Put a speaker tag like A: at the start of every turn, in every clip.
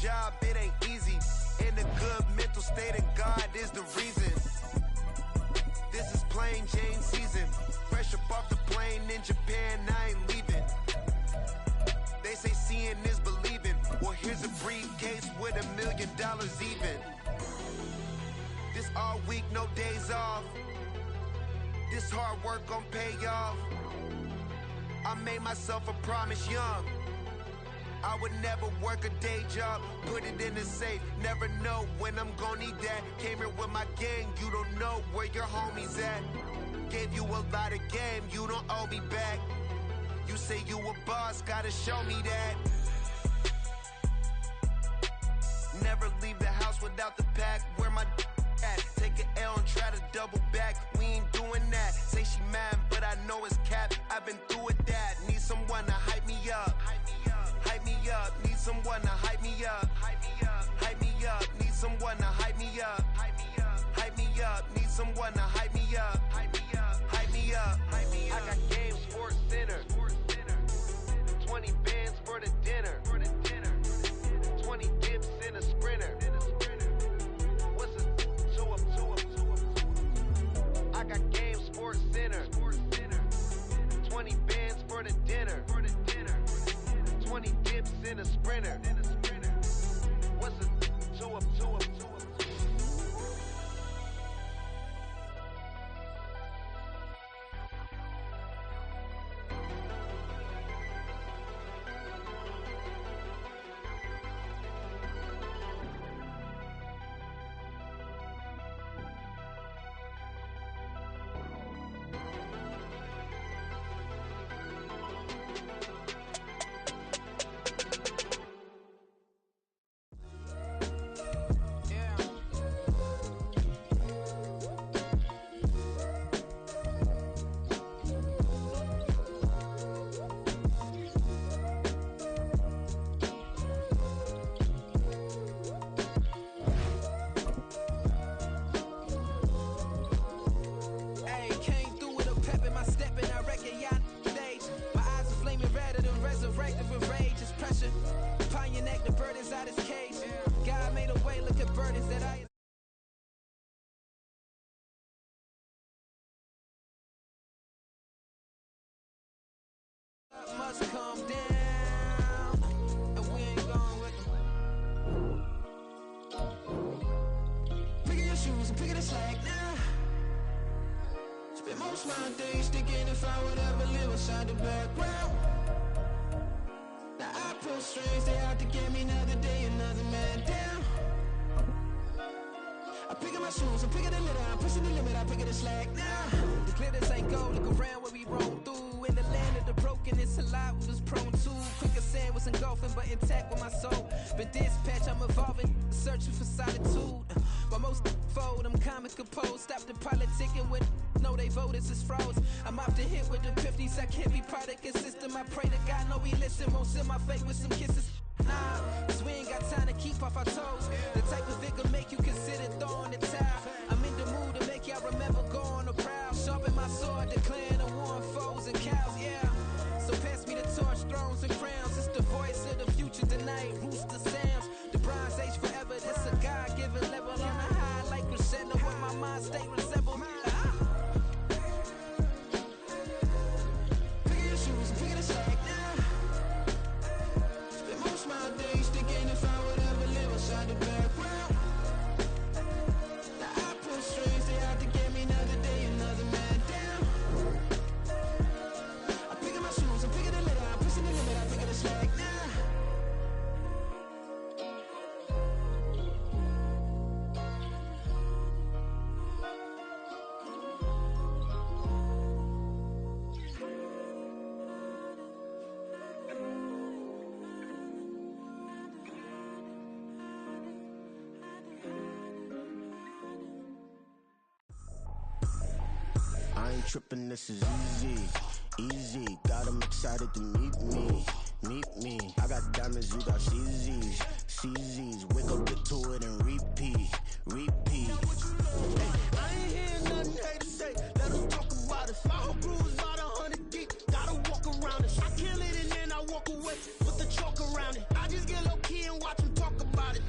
A: job, it ain't easy. In a good mental state, and God is the reason. This is plain Jane season. Fresh up off the plane in Japan, I ain't leaving. They say seeing is believing. Well, here's a briefcase with $1 million even. This all week, no days off. This hard work gon' pay off. I made myself a promise young. I would never work a day job, put it in the safe. Never know when I'm gon' need that. Came here with my gang, you don't know where your homies at. Gave you a lot of game, you don't owe me back. You say you a boss, gotta show me that. Never leave the house without the pack. Where my at? Take an L and try to double back. We ain't doing that. Say she mad, but I know it's cap. I've been through with that. Need someone to hype me up. Hype me up. Need someone to hype me up. Hype me up. Need someone to hype me up. Hype me up. Need someone to hype me up. Hype me up. I got game Sports Center. 20 bands for the dinner. 20 dips in a sprinter. What's a 2 up? I got game Sports Center. 20 bands for the dinner. 20 dips in a sprinter. What's a 2 up? Must calm down, and we ain't going with them. Picking your shoes and picking the slack now. Spend most of my days thinking if I would ever live inside the background. Now I pull strings, they out to get me another day, another man down. I'm picking my shoes, I'm picking the litter, I'm pushing the limit, I'm picking the slack now. The glitters ain't gold, look around where we roll through. In the land of the broken, it's a lot we was prone to. Quicker sand was engulfing, but intact with my soul. Been dispatched, I'm evolving, searching for solitude. While most fold, I'm comic composed. Stop the politicking when know they voters is froze. I'm off the hit with the 50s, I can't be product of system. I pray to God, no he listen, won't send my fate with some kisses. Nah, cause we ain't got time to keep off our toes. The type of vigor make you consider throwing the towel. I'm in the mood to make y'all remember going to proud. Sharpen my sword, declaring the war on foes and cows, yeah. So pass me the torch, thrones and crowns. It's the voice of the future tonight, rooster sounds. The bronze age forever, this a God-given level. On a high like crescendo, where my mind state resemble. Picking your shoes and picking the slack now. Spend most of my days thinking if I would ever live inside the background. Now I pull strings, they out to get me another day, another man down. I'm picking my shoes, I'm picking the litter, I'm pushing the limit, I'm picking the slack now.
B: I ain't tripping, this is easy. Got 'em excited to meet me. I got diamonds, you got CZs. Wake up, get to it and repeat. Hey, I ain't hear nothing haters say. Let us talk about it. My whole crew is about 100 deep. Gotta walk around it. I kill it and then I walk away. put the chalk around it. I just get low key and watch them talk about it.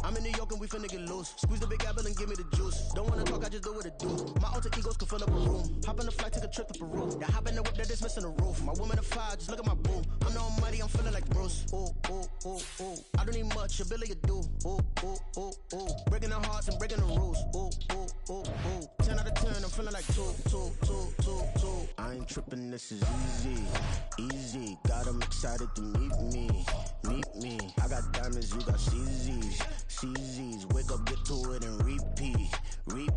B: I'm in New York and we finna get loose. Squeeze the big apple and give me the juice. Don't wanna talk, I just do what it do. My alter egos can fill up a room. Hop on the flight, take a trip to Peru. Yeah, hop in the whip, that is missing the roof. My woman a fire, just look at my boo. I'm the almighty, I'm feeling like Bruce. Ooh, ooh, ooh, ooh. I don't need much, ability to do. Ooh, ooh, ooh, ooh. Breaking the hearts and breaking the rules. Ooh, ooh, ooh, ooh. 10 out of 10, I'm feeling like 2. I ain't tripping, this is easy. Easy, got 'em excited to meet me. I got diamonds, you got CZs. CZs, wake up, get to it and repeat. Hey,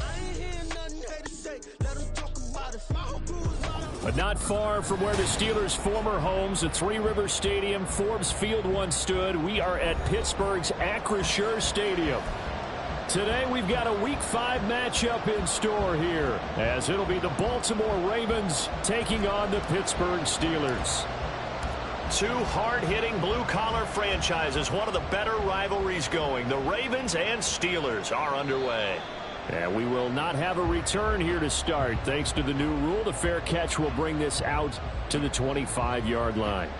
B: I ain't hearing nothing haters say. Let them talk about us. My whole crew is out of.
C: But not far from where the Steelers' former homes at Three Rivers Stadium, Forbes Field once stood, we are at Pittsburgh's Acrisure Stadium. Today we've got a Week 5 matchup in store here, as it'll be the Baltimore Ravens taking on the Pittsburgh Steelers. Two hard-hitting blue-collar franchises, one of the better rivalries going. The Ravens and Steelers are underway. And we will not have a return here to start. Thanks to the new rule, the fair catch will bring this out to the 25-yard line.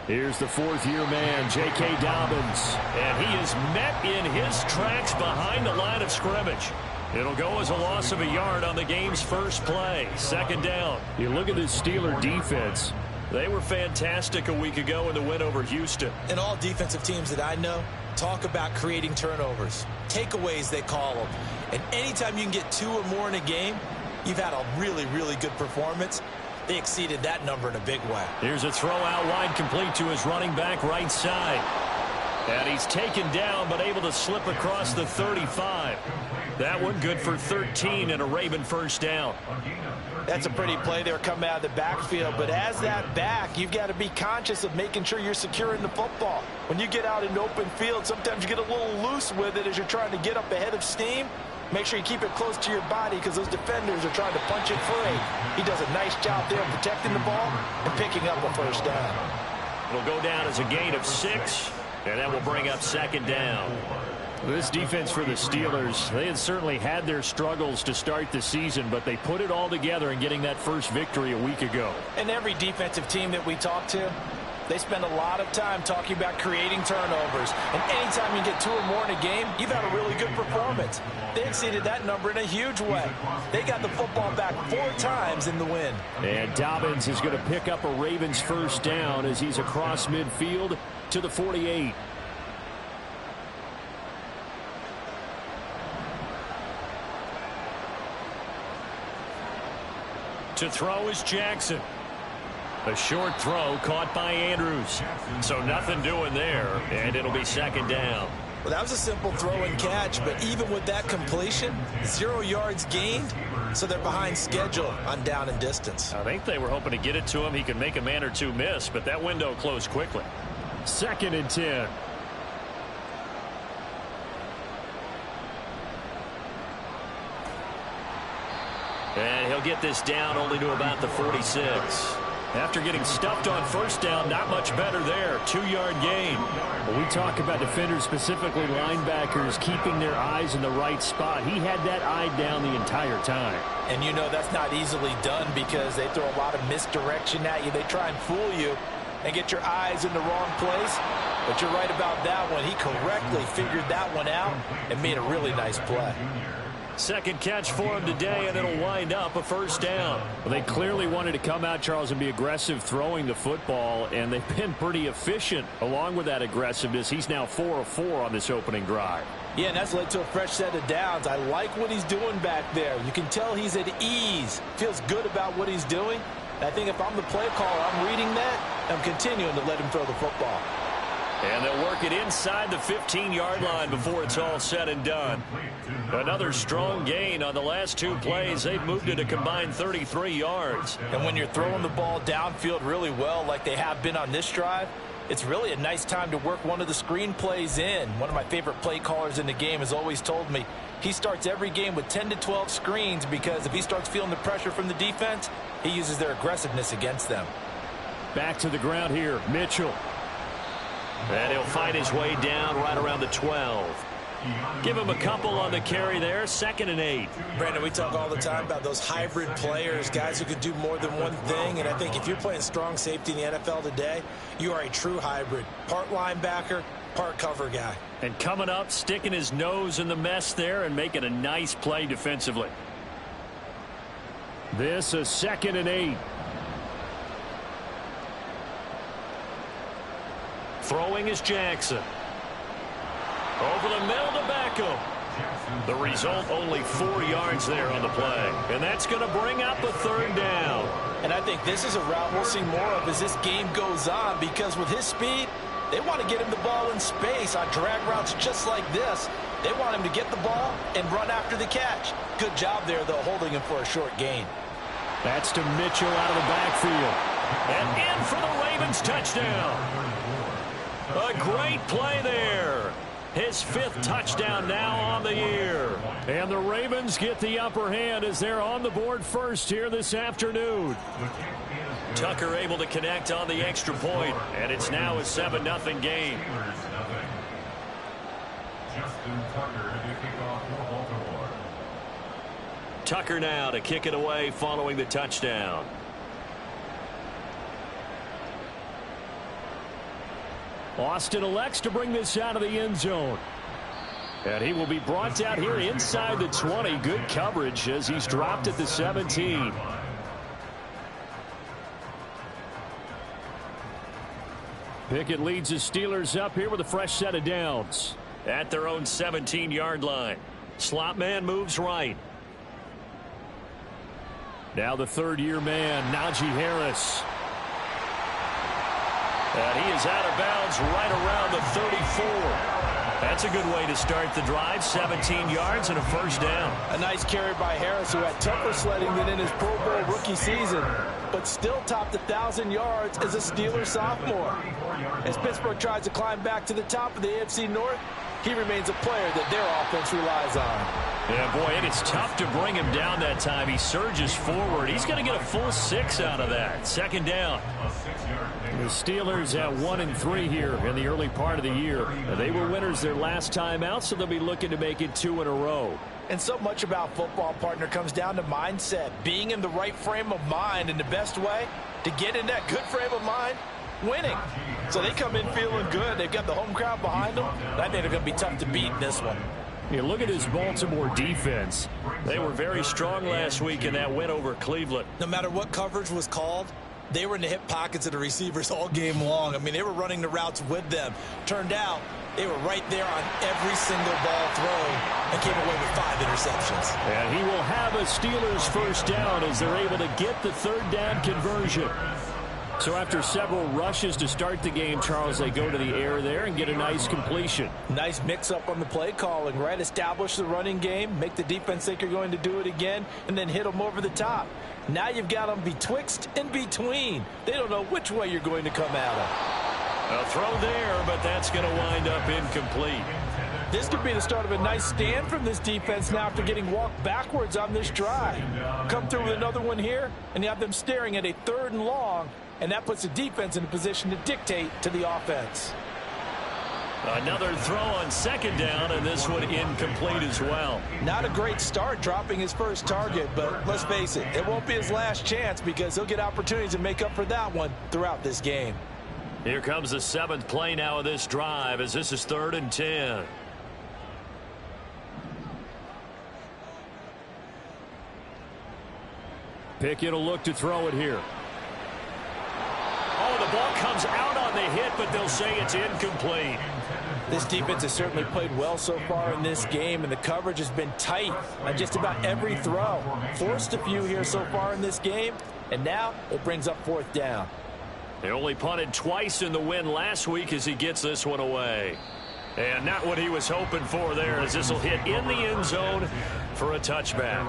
C: Here's the fourth-year man, J.K. Dobbins. And he is met in his tracks behind the line of scrimmage. It'll go as a loss of a yard on the game's first play. Second down. You look at this Steeler defense. They were fantastic a week ago in the win over Houston.
D: And all defensive teams that I know talk about creating turnovers. Takeaways, they call them. And anytime you can get 2 or more in a game, you've had a really, really good performance. They exceeded that number in a big way.
C: Here's a throw out wide, complete to his running back right side. And he's taken down, but able to slip across the 35. That one good for 13 and a Raven first down.
D: That's a pretty play there coming out of the backfield. But as that back, you've got to be conscious of making sure you're securing the football. When you get out in open field, sometimes you get a little loose with it as you're trying to get up ahead of steam. Make sure you keep it close to your body because those defenders are trying to punch it free. He does a nice job there protecting the ball and picking up a first down.
C: It'll go down as a gain of 6, and that will bring up second down. This defense for the Steelers, they had certainly had their struggles to start the season, but they put it all together in getting that first victory a week ago.
D: And every defensive team that we talk to, they spend a lot of time talking about creating turnovers. And anytime you get 2 or more in a game, you've had a really good performance. They exceeded that number in a huge way. They got the football back 4 times in the win.
C: And Dobbins is going to pick up a Ravens first down as he's across midfield to the 48. To throw is Jackson. A short throw caught by Andrews. So nothing doing there, and it'll be second down.
D: Well, that was a simple throw and catch, but even with that completion, 0 yards gained, so they're behind schedule on down and distance.
C: I think they were hoping to get it to him. He could make a man or two miss, but that window closed quickly. 2nd and 10. And he'll get this down only to about the 46. After getting stuffed on first down, not much better there. 2-yard gain. When we talk about defenders, specifically linebackers, keeping their eyes in the right spot, he had that eye down the entire time.
D: And you know that's not easily done because they throw a lot of misdirection at you. They try and fool you and get your eyes in the wrong place. But you're right about that one. He correctly figured that one out and made a really nice play.
C: Second catch for him today, and it'll wind up a first down. Well, they clearly wanted to come out, Charles, and be aggressive throwing the football, and they've been pretty efficient along with that aggressiveness. He's now 4 of 4 on this opening drive.
D: Yeah, and that's led to a fresh set of downs. I like what he's doing back there. You can tell he's at ease, feels good about what he's doing. I think if I'm the play caller, I'm reading that, I'm continuing to let him throw the football.
C: And they'll work it inside the 15-yard line before it's all said and done. Another strong gain on the last 2 plays. They've moved it a combined 33 yards.
D: And when you're throwing the ball downfield really well like they have been on this drive, it's really a nice time to work one of the screen plays in. One of my favorite play callers in the game has always told me, he starts every game with 10 to 12 screens because if he starts feeling the pressure from the defense, he uses their aggressiveness against them.
C: Back to the ground here, Mitchell. And he'll fight his way down right around the 12. Give him a couple on the carry there, 2nd and 8.
D: Brandon, we talk all the time about those hybrid players, guys who could do more than one thing, and I think if you're playing strong safety in the NFL today, you are a true hybrid. Part linebacker, part cover guy.
C: And coming up, sticking his nose in the mess there and making a nice play defensively. This is 2nd and 8. Throwing is Jackson. Over the middle to Beckham. The result, only 4 yards there on the play. And that's going to bring up a 3rd down.
D: And I think this is a route we'll see more of as this game goes on, because with his speed, they want to get him the ball in space on drag routes just like this. They want him to get the ball and run after the catch. Good job there, though, holding him for a short gain.
C: That's to Mitchell out of the backfield. And in for the Ravens touchdown. A great play there. His 5th touchdown now on the year. And the Ravens get the upper hand as they're on the board first here this afternoon. Tucker able to connect on the extra point, and it's now a 7-0 game. Tucker now to kick it away following the touchdown. Austin elects to bring this out of the end zone. And he will be brought out here inside the 20. Good coverage as he's dropped at the 17. Pickett leads the Steelers up here with a fresh set of downs at their own 17-yard line. Slot man moves right. Now the 3rd-year man, Najee Harris. And he is out of bounds right around the 34. That's a good way to start the drive. 17 yards and a 1st down.
D: A nice carry by Harris, who had tougher sledding than in his Pro Bowl rookie season, but still topped 1,000 yards as a Steelers sophomore. As Pittsburgh tries to climb back to the top of the AFC North, he remains a player that their offense relies on.
C: Yeah, boy, and it's tough to bring him down that time. He surges forward. He's going to get a full 6 out of that. 2nd down. The Steelers at 1-3 here in the early part of the year. They were winners their last time out, so they'll be looking to make it 2 in a row.
D: And so much about football, partner, comes down to mindset. Being in the right frame of mind, and the best way to get in that good frame of mind, winning. So they come in feeling good. They've got the home crowd behind them. I think they're going to be tough to beat in this one.
C: You look at his Baltimore defense. They were very strong last week in that win over Cleveland.
D: No matter what coverage was called, they were in the hip pockets of the receivers all game long. I mean, they were running the routes with them. Turned out they were right there on every single ball thrown and came away with 5 interceptions.
C: And he will have a Steelers 1st down as they're able to get the 3rd down conversion. So after several rushes to start the game, Charles, they go to the air there and get a nice completion.
D: Nice mix-up on the play calling, right? Establish the running game, make the defense think you're going to do it again, and then hit them over the top. Now you've got them betwixt and between. They don't know which way you're going to come at them.
C: A throw there, but that's going to wind up incomplete.
D: This could be the start of a nice stand from this defense now after getting walked backwards on this drive. Come through with another one here, and you have them staring at a 3rd and long, and that puts the defense in a position to dictate to the offense.
C: Another throw on 2nd down, and this one incomplete as well.
D: Not a great start dropping his first target, but let's face it, it won't be his last chance because he'll get opportunities to make up for that one throughout this game.
C: Here comes the 7th play now of this drive as this is 3rd and 10. Pickett will look to throw it here. Oh, the ball comes out on the hit, but they'll say it's incomplete.
D: This defense has certainly played well so far in this game, and the coverage has been tight on just about every throw. Forced a few here so far in this game, and now it brings up 4th down.
C: They only punted twice in the win last week as he gets this one away. And not what he was hoping for there, as this will hit in the end zone for a touchback.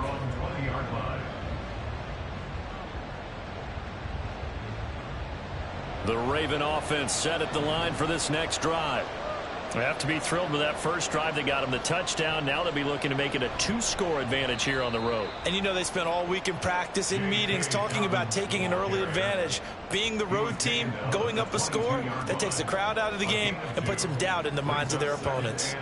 C: The Raven offense set at the line for this next drive. They have to be thrilled with that first drive. They got them the touchdown. Now they'll be looking to make it a 2-score advantage here on the road.
D: And you know they spent all week in practice, in meetings, talking about taking an early advantage. Being the road team, going up a score, that takes the crowd out of the game and puts some doubt in the minds of their opponents.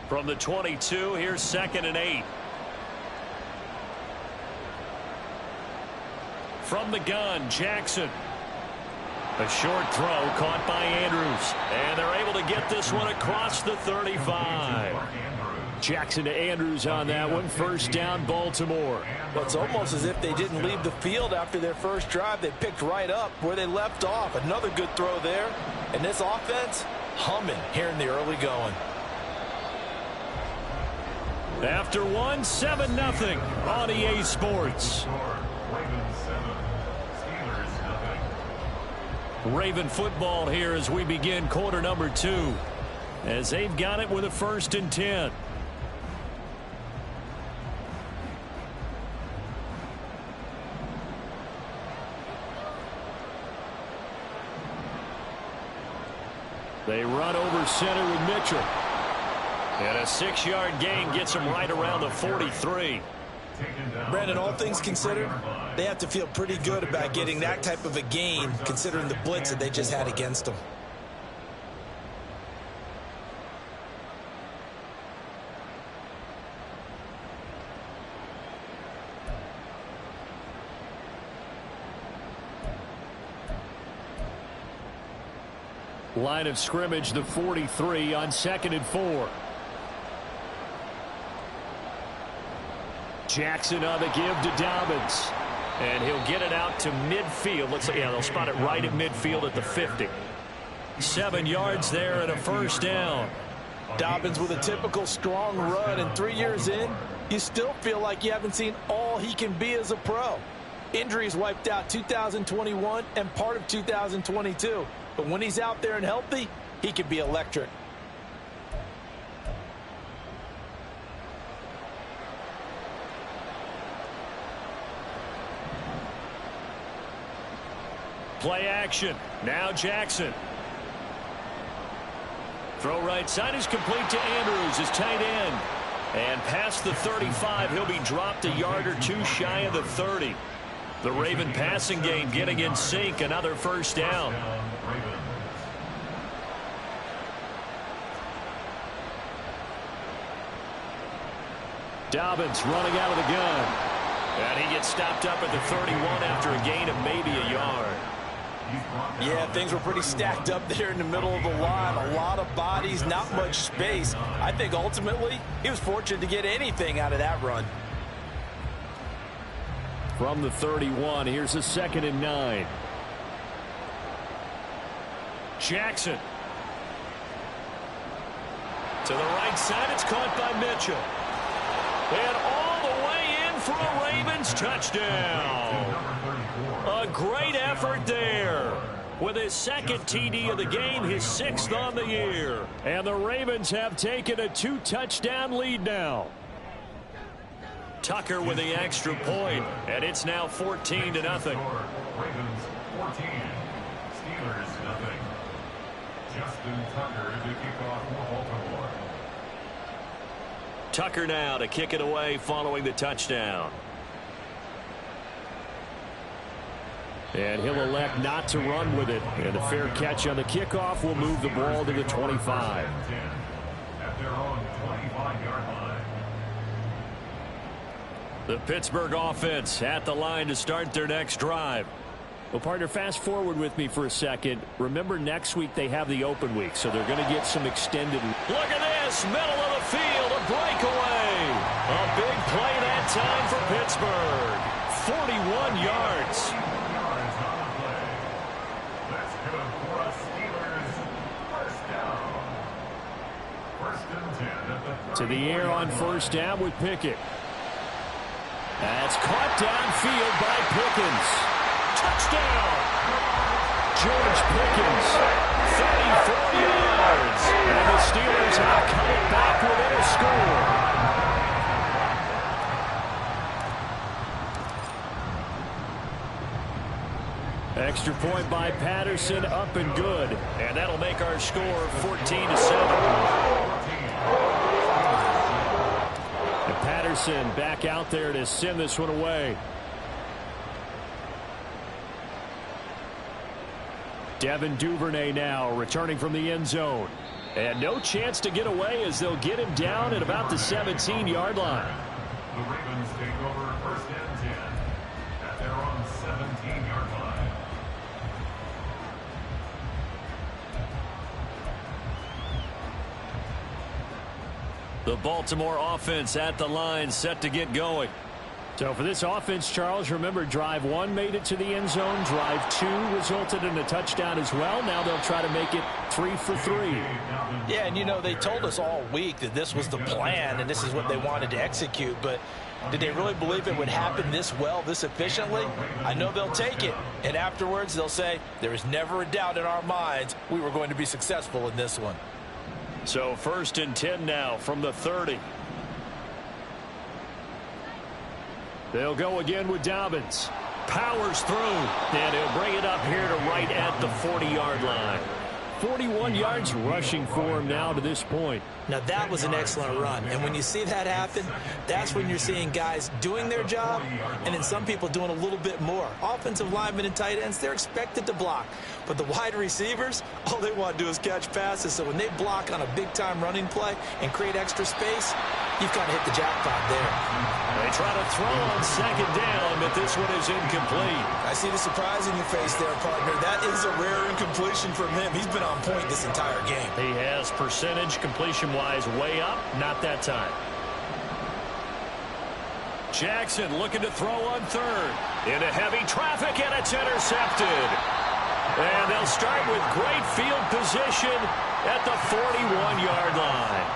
C: From the 22, here's 2nd and 8. From the gun, Jackson. A short throw caught by Andrews. And they're able to get this one across the 35. Jackson to Andrews on that one. First down, Baltimore.
D: Well, it's almost as if they didn't leave the field after their first drive. They picked right up where they left off. Another good throw there. And this offense, humming here in the early going.
C: After 7-0 on EA Sports. Raven football here as we begin quarter number 2. As they've got it with a 1st and 10. They run over center with Mitchell. And a 6-yard gain gets them right around the 43.
D: Brandon, all things considered, they have to feel pretty good about getting that type of a gain considering the blitz that they just had against them.
C: Line of scrimmage, the 43 on 2nd and 4. Jackson on the give to Dobbins. And he'll get it out to midfield. They'll spot it right at midfield at the 50. 7 yards there and a 1st down.
D: Dobbins with a typical strong run, and 3 years in, you still feel like you haven't seen all he can be as a pro. Injuries wiped out 2021 and part of 2022. But when he's out there and healthy, he can be electric.
C: Play action. Now Jackson. Throw right side is complete to Andrews, his tight end. And past the 35, he'll be dropped a yard or 2 shy of the 30. The Raven passing game getting in sync. Another 1st down. Dobbins running out of the gun. And he gets stopped up at the 31 after a gain of maybe a yard.
D: Yeah, things were pretty stacked up there in the middle of the line. A lot of bodies, not much space. I think ultimately he was fortunate to get anything out of that run.
C: From the 31, here's a 2nd and 9. Jackson. To the right side, it's caught by Mitchell. And all the way in for a Ravens touchdown. A great effort there. With his 2nd TD of the game, his 6th on the year. And the Ravens have taken a 2-touchdown lead now. Tucker with the extra point, and it's now 14-0.
E: Ravens 14, Steelers 0. Justin Tucker to kick off for Baltimore.
C: Tucker now to kick it away following the touchdown. And he'll elect not to run with it. And a fair catch on the kickoff will move the ball to the 25.
E: At their own 25-yard line.
C: The Pittsburgh offense at the line to start their next drive. Well, partner, fast forward with me for a second. Remember, next week they have the open week, so they're going to get some extended. Look at this, middle of the field, a breakaway. A big play that time for Pittsburgh. 41 yards.
E: That's good for a Steelers first down. 1st and 10 at the 30.
C: To the air on 1st down with Pickett. That's caught downfield by Pickens. Touchdown! George Pickens 34 yards. And the Steelers have cut it back within a score. Extra point by Patterson, up and good. And that'll make our score 14-7. And Patterson back out there to send this one away. Devin Duvernay now returning from the end zone. And no chance to get away as they'll get him down at about the 17-yard line.
E: The Ravens take over first and 10 at their own 17-yard line.
C: The Baltimore offense at the line, set to get going. So for this offense, Charles, remember drive 1 made it to the end zone. Drive 2 resulted in a touchdown as well. Now they'll try to make it 3 for 3.
D: Yeah, and you know, they told us all week that this was the plan and this is what they wanted to execute. But did they really believe it would happen this well, this efficiently? I know they'll take it. And afterwards, they'll say, there is never a doubt in our minds we were going to be successful in this one.
C: So first and 10 now from the 30. They'll go again with Dobbins. Powers through, and he'll bring it up here to right at the 40-yard line. 41 yards rushing for him now to this point.
D: Now, that was an excellent run. And when you see that happen, that's when you're seeing guys doing their job and then some people doing a little bit more. Offensive linemen and tight ends, they're expected to block. But the wide receivers, all they want to do is catch passes. So when they block on a big-time running play and create extra space, you've got to hit the jackpot there.
C: They try to throw on second down, but this one is incomplete.
D: I see the surprise in your face there, partner. That is a rare incompletion from him. He's been on point this entire game.
C: He has percentage completion-wise way up, not that time. Jackson looking to throw on third. Into heavy traffic, and it's intercepted. And they'll start with great field position at the 41-yard line.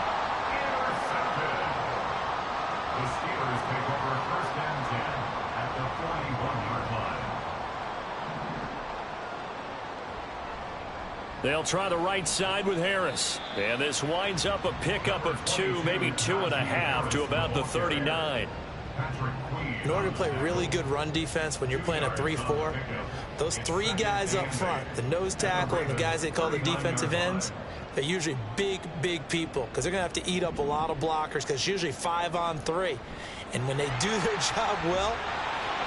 E: The Steelers take over first and 10 at the 41-yard line.
C: They'll try the right side with Harris. And this winds up a pickup of 2, maybe 2.5 to about the 39.
D: In order to play really good run defense when you're playing a 3-4, those 3 guys up front, the nose tackle and the guys they call the defensive ends, they're usually big people because they're going to have to eat up a lot of blockers because it's usually 5-on-3. And when they do their job well,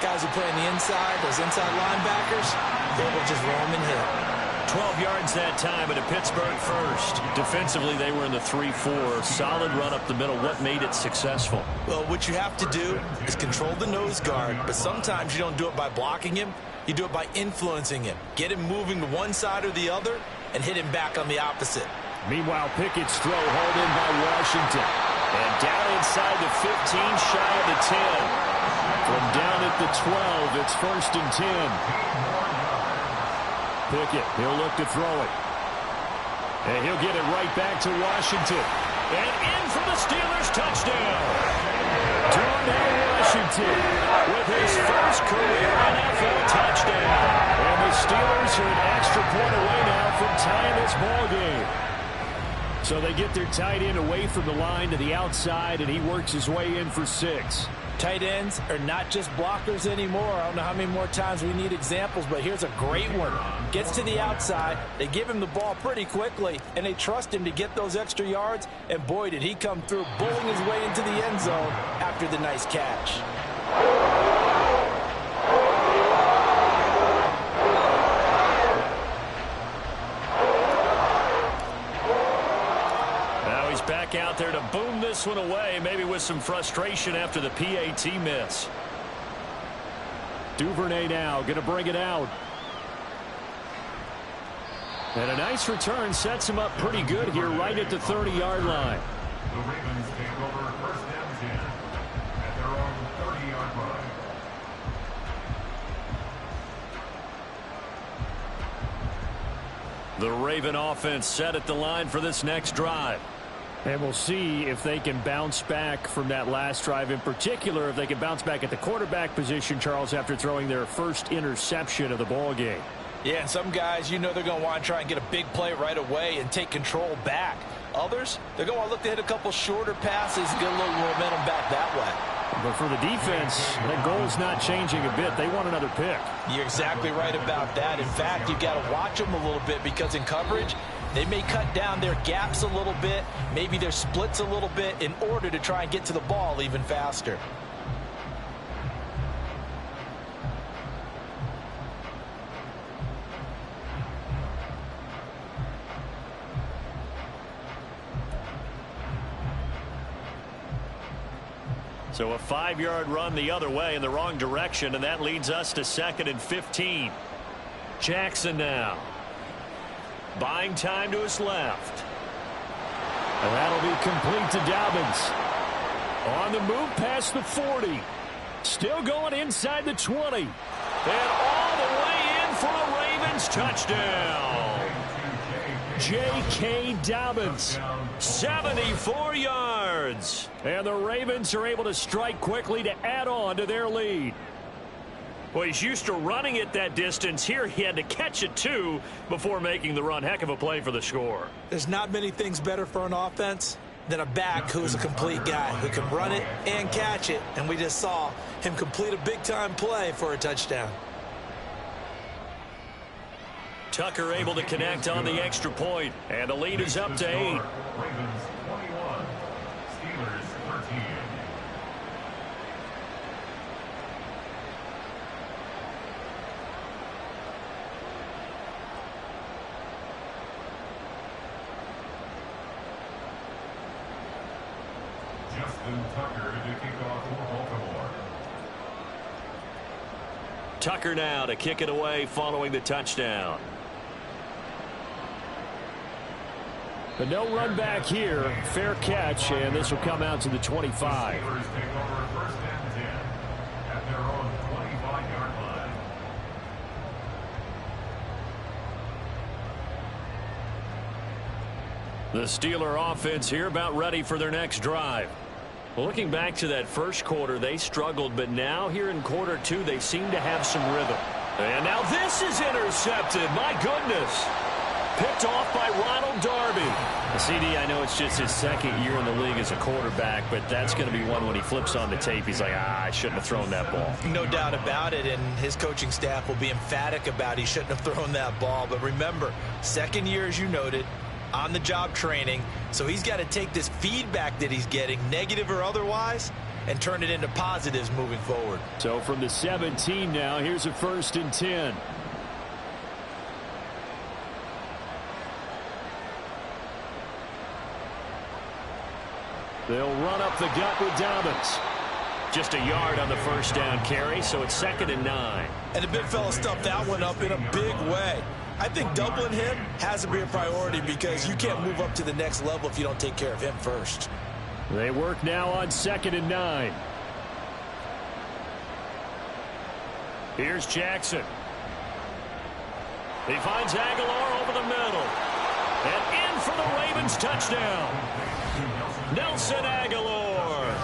D: guys who play on the inside, those inside linebackers, they will just roam and hit.
C: 12 yards that time and a Pittsburgh first. Defensively, they were in the 3-4. Solid run up the middle. What made it successful?
D: Well, what you have to do is control the nose guard, but sometimes you don't do it by blocking him. You do it by influencing him. Get him moving to one side or the other and hit him back on the opposite.
C: Meanwhile, Pickett's throw hauled in by Washington. And down inside the 15, shy of the 10. From down at the 12, it's first and 10. Pickett, he'll look to throw it. And he'll get it right back to Washington. And in for the Steelers touchdown. Darnell Washington with his first career NFL touchdown. And the Steelers are an extra point away now from tying this ball game. So they get their tight end away from the line to the outside, and he works his way in for 6.
D: Tight ends are not just blockers anymore. I don't know how many more times we need examples, but here's a great one. Gets to the outside, they give him the ball pretty quickly, and they trust him to get those extra yards, and boy, did he come through, bullying his way into the end zone after the nice catch.
C: Back out there to boom this one away, maybe with some frustration after the PAT miss. Duvernay now going to bring it out. And a nice return sets him up pretty good here right at the 30-yard line.
E: The Ravens take over first and 10 at their own 30-yard line.
C: The Raven offense set at the line for this next drive. And we'll see if they can bounce back from that last drive, in particular if they can bounce back at the quarterback position, Charles, after throwing their first interception of the ball game.
D: Yeah, and some guys, you know they're going to want to try and get a big play right away and take control back. Others, they're going to look to hit a couple shorter passes and get a little momentum back that way.
C: But for the defense, that goal's not changing a bit. They want another pick.
D: You're exactly right about that. In fact, you've got to watch them a little bit because in coverage, they may cut down their gaps a little bit, maybe their splits a little bit in order to try and get to the ball even faster.
C: So a 5-yard run the other way in the wrong direction, and that leads us to 2nd and 15. Jackson now. Buying time to his left. And that'll be complete to Dobbins. On the move past the 40. Still going inside the 20. And all the way in for a Ravens touchdown. J.K. Dobbins, 74 yards. And the Ravens are able to strike quickly to add on to their lead. Well, he's used to running it that distance. Here he had to catch it, too, before making the run. Heck of a play for the score.
D: There's not many things better for an offense than a back who's a complete guy who can run it and catch it. And we just saw him complete a big-time play for a touchdown.
C: Tucker able to connect on the extra point, and the lead is up to 8.
E: Ravens 21, Steelers 13. Justin Tucker to kick off for Baltimore.
C: Tucker now to kick it away following the touchdown. But no run back here. Fair catch, and this will come out to the 25.
E: Steelers take over 1st and 10 at their own 25-yard line.
C: The Steeler offense here about ready for their next drive. Looking back to that first quarter, they struggled, but now here in quarter 2, they seem to have some rhythm. And now this is intercepted. My goodness. Picked off by Ronald Darby. CD, I know it's just his 2nd year in the league as a quarterback, but that's going to be one when he flips on the tape, he's like, I shouldn't have thrown that ball.
D: No doubt about it, and his coaching staff will be emphatic about he shouldn't have thrown that ball. But remember, 2nd year, as you noted, on-the-job training, so he's got to take this feedback that he's getting, negative or otherwise, and turn it into positives moving forward.
C: So from the 17 now, here's a 1st and 10. They'll run up the gut with Dobbins. Just a yard on the first down carry, so it's 2nd and 9.
D: And the big fella stuffed that one up in a big way. I think doubling him has to be a priority because you can't move up to the next level if you don't take care of him first.
C: They work now on 2nd and 9. Here's Jackson. He finds Aguilar over the middle. And in for the Ravens touchdown. Nelson Aguilar,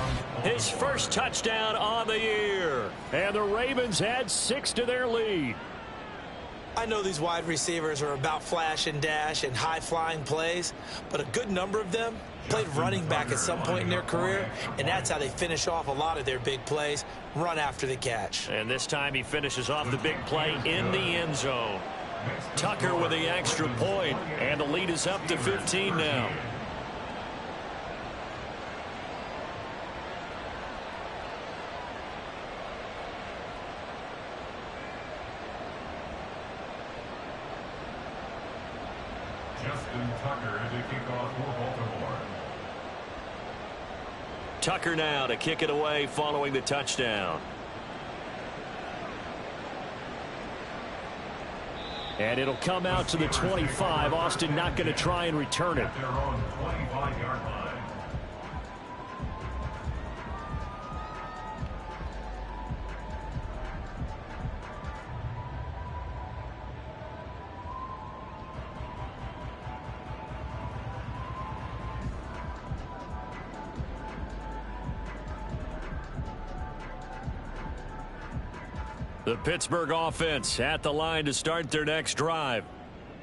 C: his first touchdown on the year. And the Ravens add 6 to their lead.
D: I know these wide receivers are about flash and dash and high-flying plays, but a good number of them played running back at some point in their career, and that's how they finish off a lot of their big plays, run after the catch.
C: And this time he finishes off the big play in the end zone. Tucker with the extra point, and the lead is up to 15 now.
E: Justin Tucker to kick off for Baltimore.
C: Tucker now to kick it away following the touchdown. And it'll come out to the 25. Austin not going to try and return it.
E: At their own 25-yard line.
C: The Pittsburgh offense at the line to start their next drive.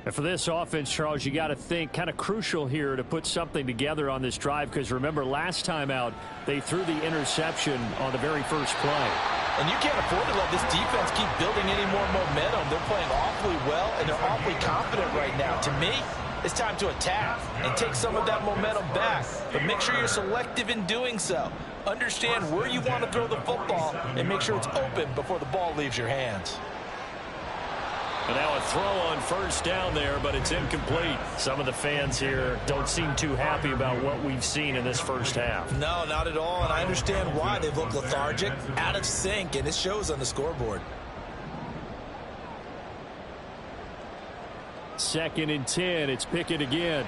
C: And for this offense, Charles, you got to think kind of crucial here to put something together on this drive, because remember last time out they threw the interception on the very first play.
D: And you can't afford to let this defense keep building any more momentum. They're playing awfully well, and they're awfully confident right now. To me, it's time to attack and take some of that momentum back. But make sure you're selective in doing so. Understand where you want to throw the football and make sure it's open before the ball leaves your hands.
C: And now a throw on first down there, but it's incomplete. Some of the fans here don't seem too happy about what we've seen in this first half.
D: No, not at all, and I understand why. They've looked lethargic, out of sync, and it shows on the scoreboard.
C: 2nd and 10. It's Pickett again.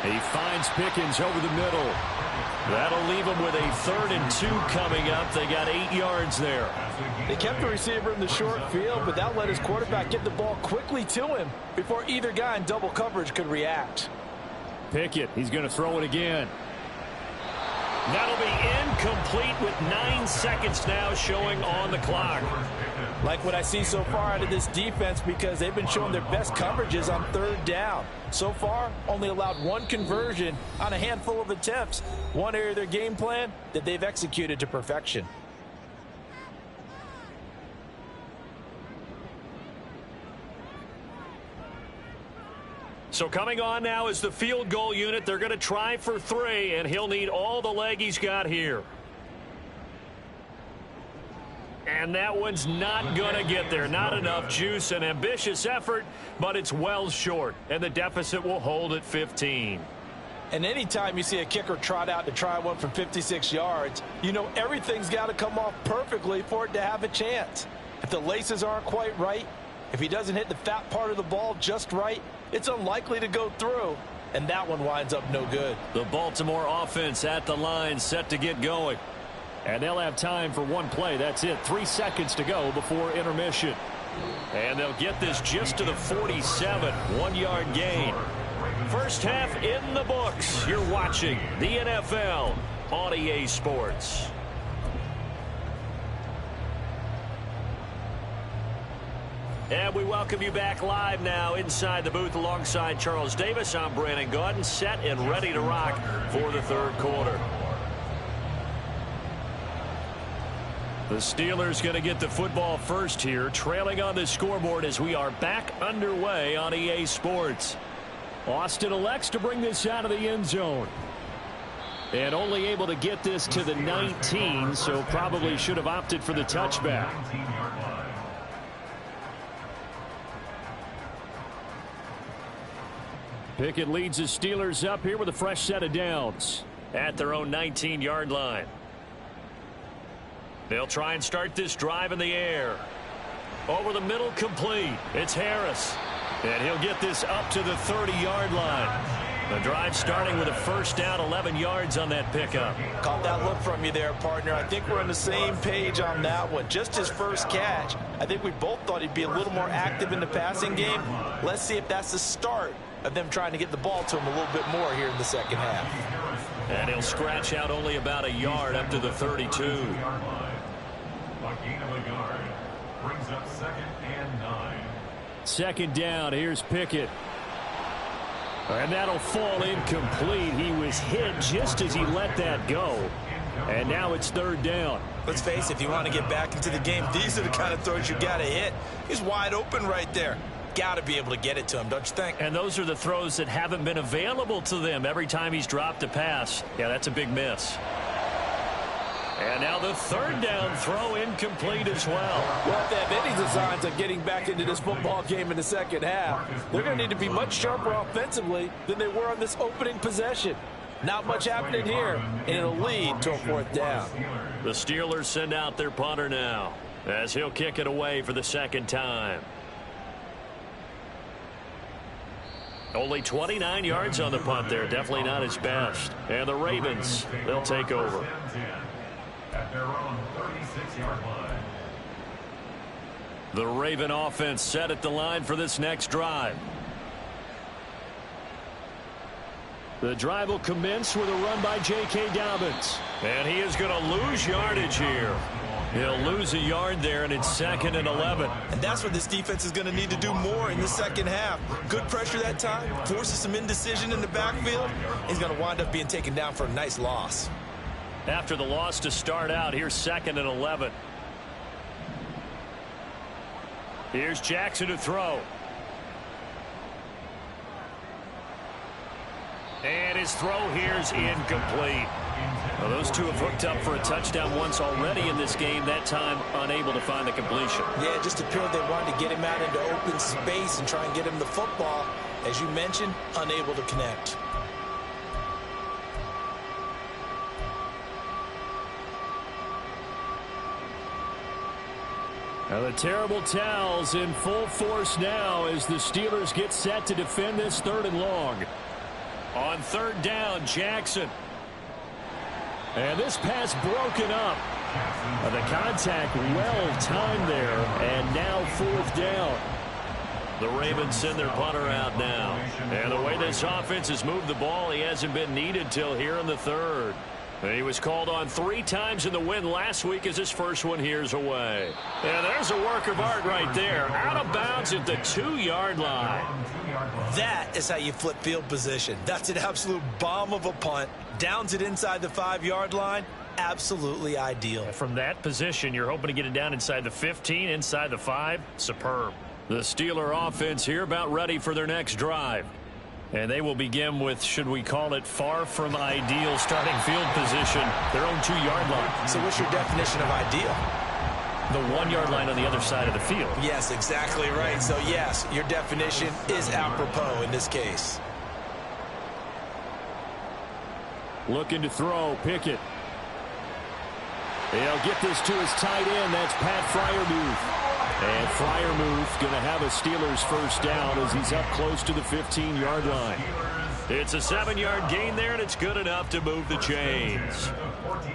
C: He finds Pickens over the middle. That'll leave him with a 3rd and 2 coming up. They got 8 yards there.
D: They kept the receiver in the short field, but that let his quarterback get the ball quickly to him before either guy in double coverage could react.
C: Pickett, he's going to throw it again. That'll be incomplete with 9 seconds now showing on the clock.
D: Like what I see so far out of this defense, because they've been showing their best coverages on 3rd down. So far, only allowed 1 conversion on a handful of attempts. One area of their game plan that they've executed to perfection.
C: So coming on now is the field goal unit. They're going to try for 3, and he'll need all the leg he's got here. And that one's not going to get there. Not enough juice. An ambitious effort, but it's well short. And the deficit will hold at 15.
D: And anytime you see a kicker trot out to try one from 56 yards, you know everything's got to come off perfectly for it to have a chance. If the laces aren't quite right, if he doesn't hit the fat part of the ball just right, it's unlikely to go through. And that one winds up no good.
C: The Baltimore offense at the line, set to get going. And they'll have time for one play. That's it. 3 seconds to go before intermission. And they'll get this just to the 47. 1-yard gain. First half in the books. You're watching the NFL on EA Sports. And we welcome you back live now inside the booth alongside Charles Davis. I'm Brandon Gaudin, set and ready to rock for the 3rd quarter. The Steelers going to get the football first here, trailing on the scoreboard as we are back underway on EA Sports. Austin elects to bring this out of the end zone. And only able to get this to the 19, so probably should have opted for the touchback. Pickett leads the Steelers up here with a fresh set of downs at their own 19-yard line. They'll try and start this drive in the air. Over the middle, complete. It's Harris. And he'll get this up to the 30-yard line. The drive starting with a first down, 11 yards on that pickup.
D: Caught that look from you there, partner. I think we're on the same page on that one. Just his first catch. I think we both thought he'd be a little more active in the passing game. Let's see if that's the start of them trying to get the ball to him a little bit more here in the second half.
C: And he'll scratch out only about a yard up to the 32.
E: A gain of a yard brings up 2nd and 9.
C: 2nd down. Here's Pickett. And that'll fall incomplete. He was hit just as he let that go. And now it's 3rd down.
D: Let's face it, if you want to get back into the game, these are the kind of throws you got to hit. He's wide open right there. Got to be able to get it to him, don't you think?
C: And those are the throws that haven't been available to them every time he's dropped a pass. Yeah, that's a big miss. And now the 3rd down throw incomplete as well.
D: Well, if they have any designs on getting back into this football game in the second half, they're going to need to be much sharper offensively than they were on this opening possession. Not much happening here, and it'll lead to a 4th down.
C: The Steelers send out their punter now as he'll kick it away for the 2nd time. Only 29 yards on the punt there. Definitely not his best. And the Ravens, they'll take over.
E: At their own 36-yard line.
C: The Raven offense set at the line for this next drive. The drive will commence with a run by J.K. Dobbins. And he is going to lose yardage here. He'll lose a yard there, and it's 2nd and 11.
D: And that's what this defense is going to need to do more in the second half. Good pressure that time, forces some indecision in the backfield. He's going to wind up being taken down for a nice loss.
C: After the loss to start out, here's 2nd and 11. Here's Jackson to throw. And his throw here's incomplete. Well, those two have hooked up for a touchdown once already in this game, that time unable to find the completion.
D: Yeah, it just appeared they wanted to get him out into open space and try and get him the football. As you mentioned, unable to connect.
C: Now the terrible towels in full force now as the Steelers get set to defend this 3rd and long. On 3rd down, Jackson. And this pass broken up. The contact well timed there, and now 4th down. The Ravens send their punter out now. And the way this offense has moved the ball, he hasn't been needed till here in the 3rd. He was called on 3 times in the win last week as his first one here's away. And there's a work of art right there. Out of bounds at the 2-yard line.
D: That is how you flip field position. That's an absolute bomb of a punt. Downs it inside the 5-yard line. Absolutely ideal.
C: From that position, you're hoping to get it down inside the 15, inside the 5. Superb. The Steeler offense here about ready for their next drive. And they will begin with, should we call it, far from ideal starting field position, their own 2-yard line.
D: So what's your definition of ideal?
C: The 1-yard line on the other side of the field.
D: Yes, exactly right. So, yes, your definition is apropos in this case.
C: Looking to throw, Pickett. He'll get this to his tight end. That's Pat Freiermuth. And Freiermuth going to have a Steelers first down as he's up close to the 15-yard line. It's a 7-yard gain there, and it's good enough to move the chains.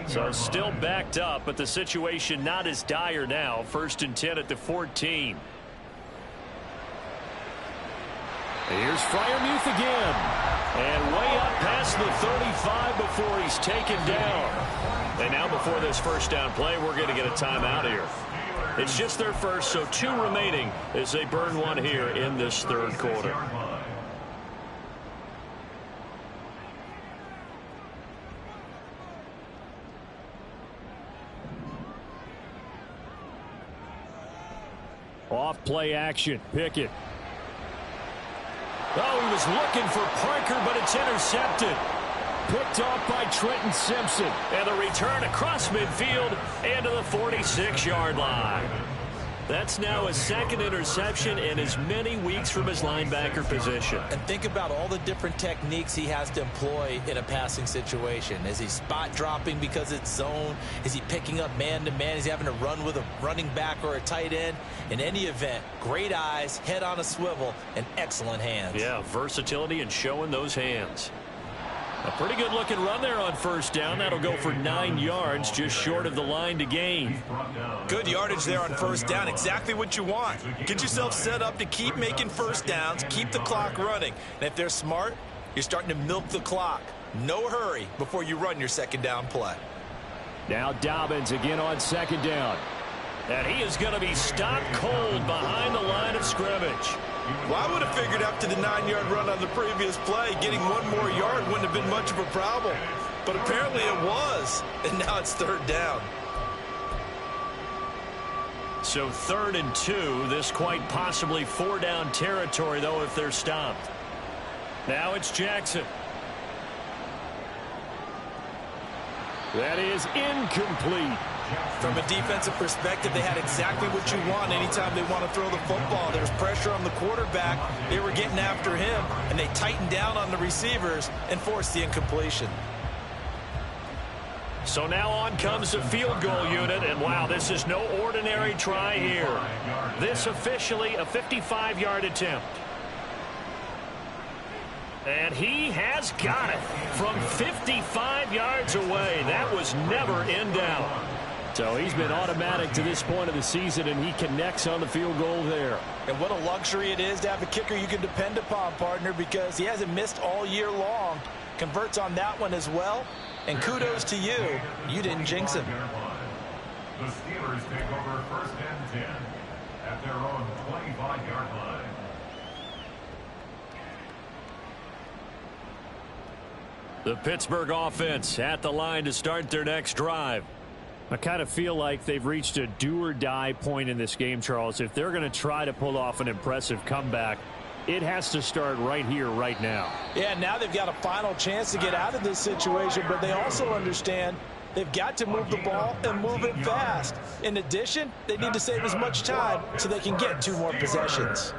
C: So still backed up, but the situation not as dire now. 1st and 10 at the 14. Here's Freiermuth again. And way up past the 35 before he's taken down. And now before this first down play, we're going to get a timeout here. It's just their first, so 2 remaining as they burn one here in this 3rd quarter. Off play action, Pickett. Oh, he was looking for Parker, but it's intercepted. Picked off by Trenton Simpson. And the return across midfield and to the 46-yard line. That's now his 2nd interception in as many weeks from his linebacker position.
D: And think about all the different techniques he has to employ in a passing situation. Is he spot dropping because it's zone? Is he picking up man-to-man? Is he having to run with a running back or a tight end? In any event, great eyes, head on a swivel, and excellent hands.
C: Yeah, versatility and showing those hands. A pretty good looking run there on 1st down. That'll go for 9 yards, just short of the line to gain.
D: Good yardage there on 1st down. Exactly what you want. Get yourself set up to keep making 1st downs, keep the clock running. And if they're smart, you're starting to milk the clock. No hurry before you run your 2nd down play.
C: Now Dobbins again on 2nd down. And he is going to be stopped cold behind the line of scrimmage.
D: Well, I would have figured after the 9-yard run on the previous play, getting 1 more yard wouldn't have been much of a problem. But apparently it was, and now it's 3rd down.
C: So 3rd and 2, this quite possibly 4-down territory, though, if they're stopped. Now it's Jackson. That is incomplete.
D: From a defensive perspective, they had exactly what you want anytime they want to throw the football. There's pressure on the quarterback. They were getting after him, and they tightened down on the receivers and forced the incompletion.
C: So now on comes the field goal unit, and wow, this is no ordinary try here. This officially a 55-yard attempt. And he has got it from 55 yards away. That was never in doubt. So he's been automatic to this point of the season, and he connects on the field goal there.
D: And what a luxury it is to have a kicker you can depend upon, partner, because he hasn't missed all year long. Converts on that one as well. And kudos to you. You didn't jinx him.
E: The Steelers take over 1st and 10 at their own 25-yard line.
C: The Pittsburgh offense at the line to start their next drive. I kind of feel like they've reached a do-or-die point in this game, Charles. If they're going to try to pull off an impressive comeback, it has to start right here, right now.
D: Yeah, now they've got a final chance to get out of this situation, but they also understand they've got to move the ball and move it fast. In addition, they need to save as much time so they can get 2 more possessions.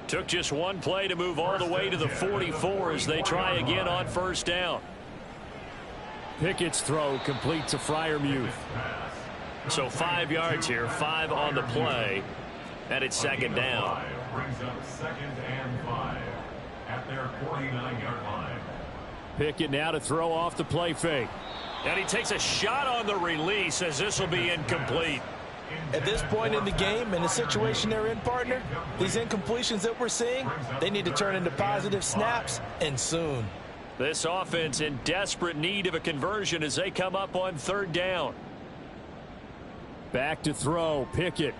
C: Took just one play to move all the way to the 44 as they try again on 1st down. Pickett's throw complete to Freiermuth. So 5 yards here, 5 on the play, and it's 2nd down.
E: Brings up 2nd and 5 at their 49-yard line.
C: Pickett now to throw off the play fake. And he takes a shot on the release as this will be incomplete.
D: At this point in the game, in the situation they're in, partner, these incompletions that we're seeing, they need to turn into positive snaps, and soon.
C: This offense in desperate need of a conversion as they come up on 3rd down. Back to throw, Pickett.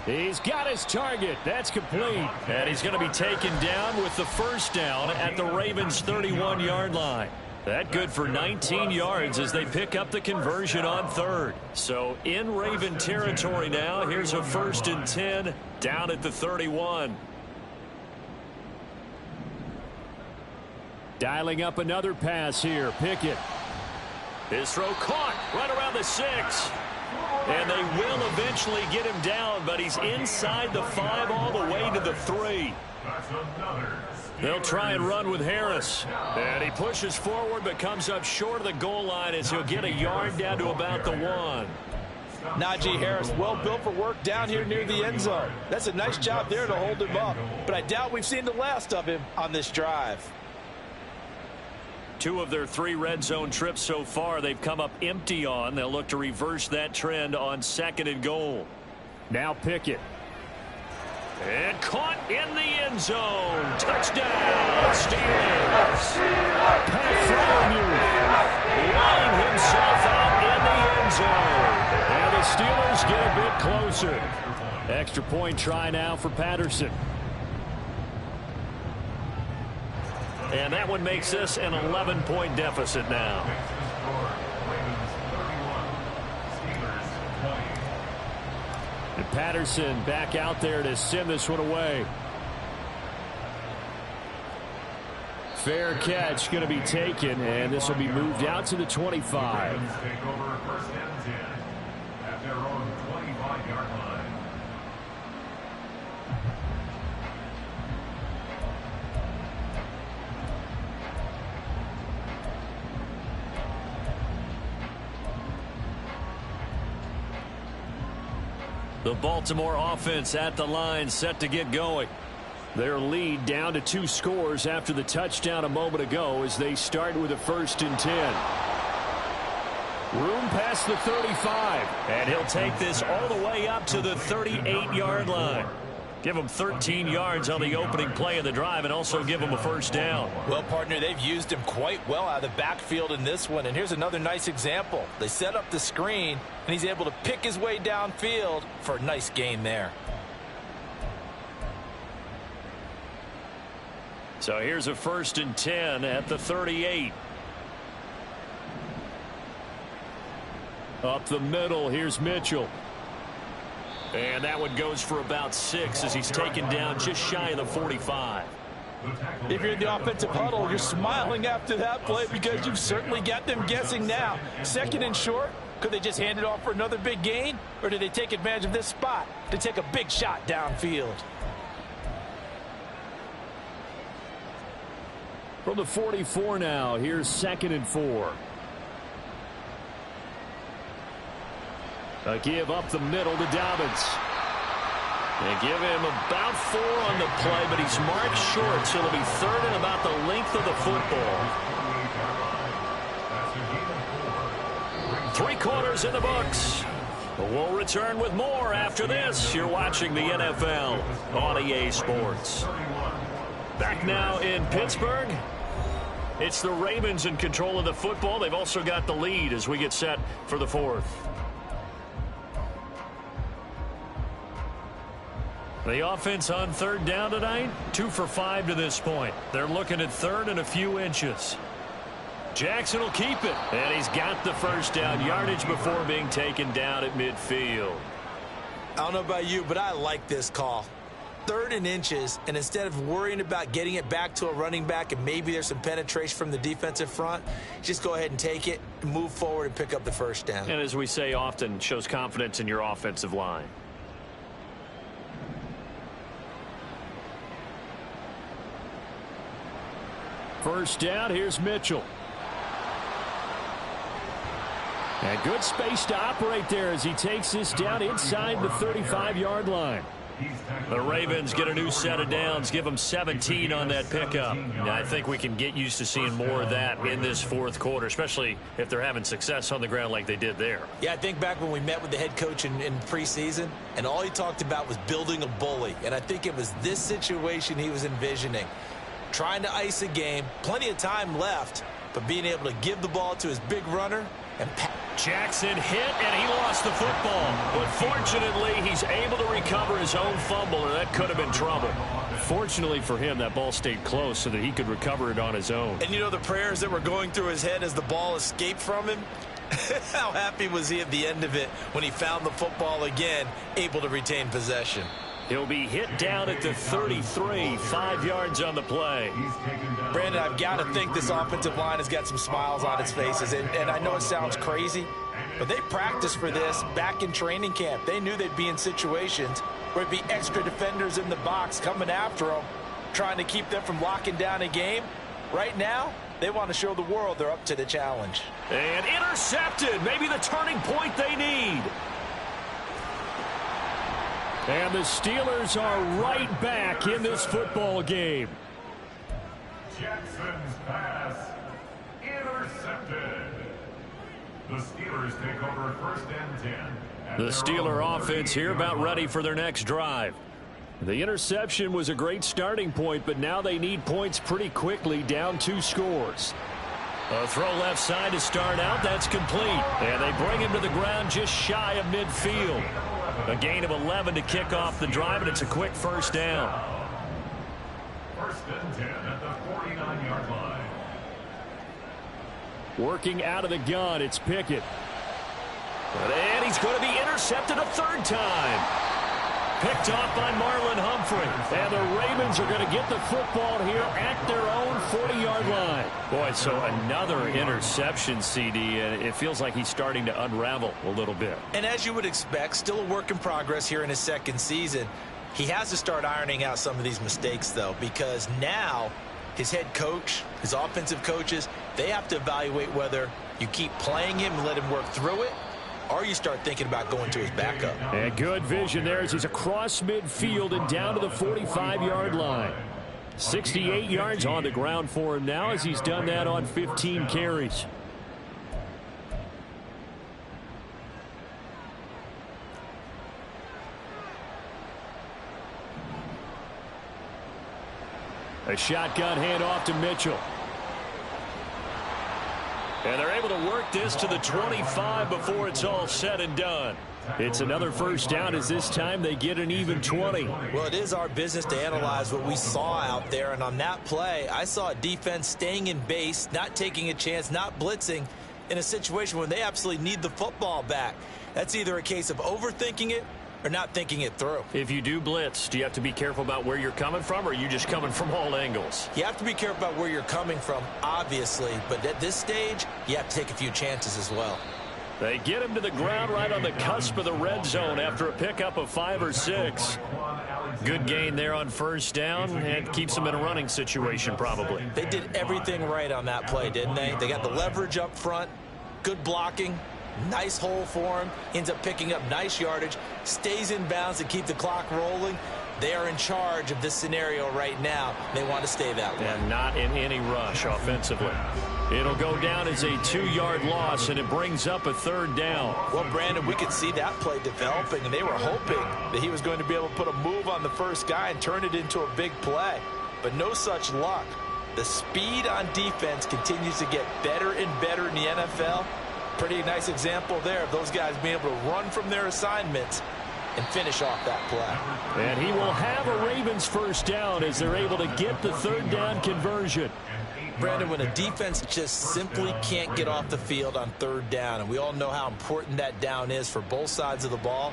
C: He's got his target. That's complete. And he's going to be taken down with the 1st down at the Ravens' 31-yard line. That good for 19 yards as they pick up the conversion on 3rd. So in Raven territory now. Here's a 1st and 10 down at the 31. Dialing up another pass here. Pickett. His throw caught right around the 6. And they will eventually get him down, but he's inside the 5 all the way to the 3. They'll try and run with Harris. And he pushes forward but comes up short of the goal line as he'll get a yard down to about the 1.
D: Najee Harris, well built for work down here near the end zone. That's a nice job there to hold him up. But I doubt we've seen the last of him on this drive.
C: 2 of their 3 red zone trips so far they've come up empty on. They'll look to reverse that trend on 2nd and goal. Now Pickett. And caught in the end zone. Touchdown, Steelers. Pat Freiermuth laying himself out in the end zone. And the Steelers get a bit closer. Extra point try now for Patterson. And that one makes this an 11-point deficit now. And Patterson back out there to send this one away. Fair catch going to be taken, and this will be moved out to the 25.
E: Take over 1st and 10 at their own 25-yard line.
C: The Baltimore offense at the line set to get going. Their lead down to 2 scores after the touchdown a moment ago as they start with a 1st and 10. Room past the 35, and he'll take this all the way up to the 38-yard line. Give him 13 yards on the opening play of the drive and also give him a 1st down.
D: Well, partner, they've used him quite well out of the backfield in this one. And here's another nice example. They set up the screen, and he's able to pick his way downfield for a nice gain there.
C: So here's a 1st and 10 at the 38. Up the middle, here's Mitchell. And that one goes for about 6 as he's taken down just shy of the 45.
D: If you're in the offensive huddle, you're smiling after that play because you've certainly got them guessing now. 2nd and short, could they just hand it off for another big gain? Or do they take advantage of this spot to take a big shot downfield?
C: From the 44 now, here's 2nd and 4. A give up the middle to Dobbins. They give him about 4 on the play, but he's marked short, so it'll be 3rd and about the length of the football. 3 quarters in the books. We'll return with more after this. You're watching the NFL on EA Sports. Back now in Pittsburgh. It's the Ravens in control of the football. They've also got the lead as we get set for the fourth. The offense on third down tonight, 2 for 5 to this point. They're looking at third and a few inches. Jackson will keep it, and he's got the first down yardage before being taken down at midfield.
D: I don't know about you, but I like this call. 3rd and inches, and instead of worrying about getting it back to a running back and maybe there's some penetration from the defensive front, just go ahead and take it, move forward, and pick up the first down.
C: And as we say often, shows confidence in your offensive line. First down, here's Mitchell. And good space to operate there as he takes this down inside the 35-yard line. The Ravens get a new set of downs, give them 17 on that pickup. Now, I think we can get used to seeing more of that in this fourth quarter, especially if they're having success on the ground like they did there.
D: Yeah, I think back when we met with the head coach in preseason, and all he talked about was building a bully. And I think it was this situation he was envisioning. Trying to ice a game, plenty of time left, but being able to give the ball to his big runner and
C: Jackson hit, and he lost the football. But fortunately, he's able to recover his own fumble, or that could have been trouble. Fortunately for him, that ball stayed close so that he could recover it on his own.
D: And you know the prayers that were going through his head as the ball escaped from him? How happy was he at the end of it when he found the football again, able to retain possession?
C: He'll be hit down at the 33, 5 yards on the play.
D: Brandon, I've got to think this offensive line has got some smiles on its faces. And I know it sounds crazy, but they practiced for this back in training camp. They knew they'd be in situations where it'd be extra defenders in the box coming after them, trying to keep them from locking down a game. Right now, they want to show the world they're up to the challenge.
C: And intercepted, maybe the turning point they need. And the Steelers are right back in this football game.
E: Jackson's pass intercepted. The Steelers take over 1st and 10.
C: The Steeler offense here about ready for their next drive. The interception was a great starting point, but now they need points pretty quickly, down 2 scores. A throw left side to start out. That's complete. And they bring him to the ground just shy of midfield. A gain of 11 to kick off the drive, and it's a quick first down.
E: 1st and 10 at the 49-yard line.
C: Working out of the gun, it's Pickett. And he's going to be intercepted a 3rd time. Picked off by Marlon Humphrey. And the Ravens are going to get the football here at their own 40-yard line. Boy, so another interception, CD, and it feels like he's starting to unravel a little bit.
D: And as you would expect, still a work in progress here in his 2nd season. He has to start ironing out some of these mistakes, though, because now his head coach, his offensive coaches, they have to evaluate whether you keep playing him and let him work through it, or you start thinking about going to his backup.
C: And good vision there as he's across midfield and down to the 45-yard line. 68 yards on the ground for him now as he's done that on 15 carries. A shotgun handoff to Mitchell. And they're able to work this to the 25 before it's all said and done. It's another first down as this time they get an even 20.
D: Well, it is our business to analyze what we saw out there. And on that play, I saw a defense staying in base, not taking a chance, not blitzing in a situation when they absolutely need the football back. That's either a case of overthinking it or not thinking it through.
C: If you do blitz, do you have to be careful about where you're coming from, or are you just coming from all angles?
D: You have to be careful about where you're coming from, obviously, but at this stage, you have to take a few chances as well.
C: They get him to the ground right on the cusp of the red zone after a pickup of 5 or 6. Good gain there on first down, and keeps them in a running situation probably.
D: They did everything right on that play, didn't they? They got the leverage up front, good blocking, nice hole for him, ends up picking up nice yardage, stays in bounds to keep the clock rolling. They are in charge of this scenario right now. They want to stay that way.
C: And not in any rush offensively. It'll go down as a 2-yard loss, and it brings up a 3rd down.
D: Well, Brandon, we could see that play developing, and they were hoping that he was going to be able to put a move on the first guy and turn it into a big play. But no such luck. The speed on defense continues to get better and better in the NFL. Pretty nice example there of those guys being able to run from their assignments and finish off that play.
C: And he will have a Ravens first down as they're able to get the third down conversion.
D: Brandon, when a defense just simply can't get off the field on third down, and we all know how important that down is for both sides of the ball,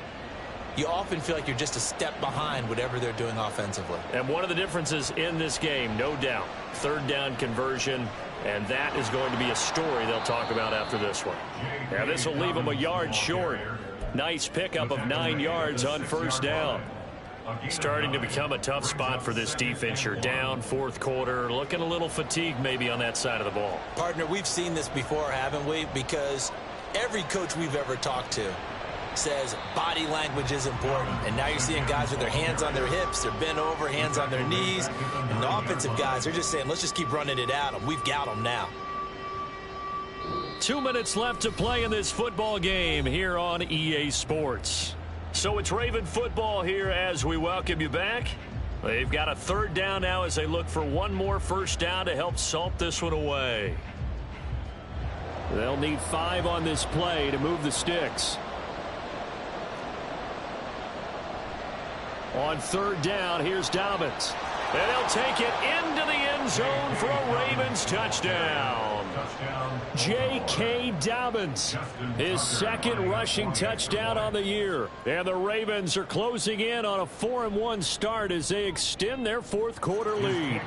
D: you often feel like you're just a step behind whatever they're doing offensively.
C: And one of the differences in this game, no doubt, third down conversion, and that is going to be a story they'll talk about after this one. Now this will leave them a yard short. Nice pickup of 9 yards on first down. Starting to become a tough spot for this defense. You're down fourth quarter, looking a little fatigued maybe on that side of the ball.
D: Partner, we've seen this before, haven't we? Because every coach we've ever talked to says body language is important. And now you're seeing guys with their hands on their hips, they're bent over, hands on their knees. And the offensive guys are just saying, let's just keep running it at them. We've got them now.
C: 2 minutes left to play in this football game here on EA Sports. So it's Raven football here as we welcome you back. They've got a third down now as they look for one more first down to help salt this one away. They'll need 5 on this play to move the sticks. On third down, here's Dobbins. And he'll take it into the end zone for a Ravens touchdown. J.K. Dobbins, his second rushing touchdown on the year. And the Ravens are closing in on a 4-1 start as they extend their fourth quarter lead.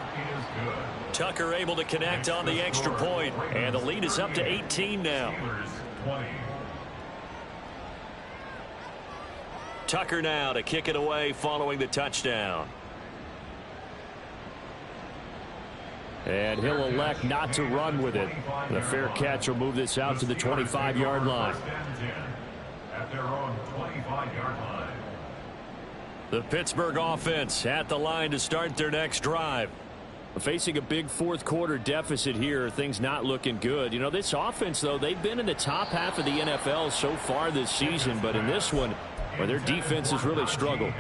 C: Tucker able to connect on the extra point, and the lead is up to 18 now. Tucker now to kick it away following the touchdown. And he'll elect not to run with it. The fair catch will move this out to the 25-yard line.
E: At their own 25-yard line.
C: The Pittsburgh offense at the line to start their next drive. Facing a big fourth quarter deficit here, things not looking good. You know, this offense, though, they've been in the top half of the NFL so far this season, but in this one, well, their defense has really struggled.